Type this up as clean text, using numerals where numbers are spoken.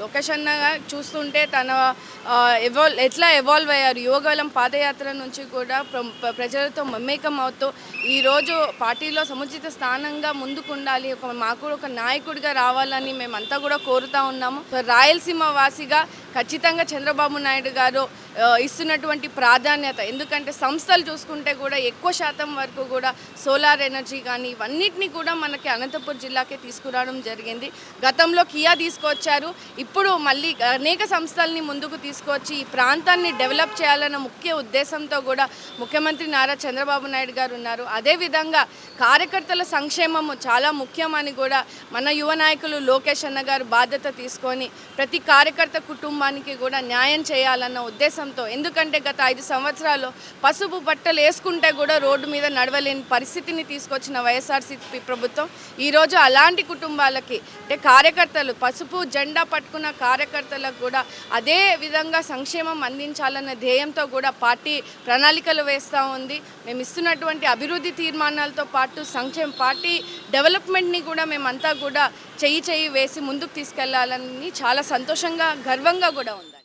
లోకేష్ అన్న చూస్తుంటే తన ఎట్లా ఎవాల్వ్ అయ్యారు యువగలం పాదయాత్ర నుంచి కూడా ప్రజలతో మమేకం అవుతూ ఈరోజు పార్టీలో సముచిత స్థానంగా ముందుకుండాలి, మాకు కూడా ఒక నాయకుడిగా రావాలని మేమంతా కూడా కోరుతా ఉన్నాము. రాయలసీమ వాసిగా ఖచ్చితంగా చంద్రబాబు నాయుడు గారు ఇస్తున్నటువంటి ప్రాధాన్యత, ఎందుకంటే సంస్థలు చూసుకుంటే కూడా ఎక్కువ శాతం వరకు కూడా సోలార్ ఎనర్జీ కానీ ఇవన్నిటినీ కూడా మనకి అనంతపురం జిల్లాకే తీసుకురావడం జరిగింది. గతంలో కియా తీసుకొచ్చారు, ఇప్పుడు మళ్ళీ అనేక సంస్థల్ని ముందుకు తీసుకొచ్చి ఈ ప్రాంతాన్ని డెవలప్ చేయాలన్న ముఖ్య ఉద్దేశంతో కూడా ముఖ్యమంత్రి నారా చంద్రబాబు నాయుడు గారు ఉన్నారు. అదేవిధంగా కార్యకర్తల సంక్షేమము చాలా ముఖ్యమని కూడా మన యువ నాయకులు లోకేష్ అన్న గారు బాధ్యత తీసుకొని ప్రతి కార్యకర్త కుటుంబానికి కూడా న్యాయం చేయాలన్న ఉద్దేశంతో, ఎందుకంటే గత 5 సంవత్సరాలు పసుపు బట్టలు వేసుకుంటే కూడా రోడ్డు మీద నడవలేని పరిస్థితిని తీసుకొచ్చిన వైఎస్ఆర్సీపీ ప్రభుత్వం ఈరోజు అలాంటి కుటుంబాలకి అంటే కార్యకర్తలు పసుపు జెండా పట్టుకున్న కార్యకర్తలకు కూడా అదే విధంగా సంక్షేమం అందించాలన్న ధ్యేయంతో కూడా పార్టీ ప్రణాళికలు వేస్తూ ఉంది. మేము ఇస్తున్నటువంటి అభివృద్ధి తీర్మానాలతో పాటు పార్టీ డెవలప్మెంట్ని కూడా మేమంతా కూడా చెయ్యి వేసి ముందుకు తీసుకెళ్లాలని చాలా సంతోషంగా గర్వంగా కూడా ఉంది.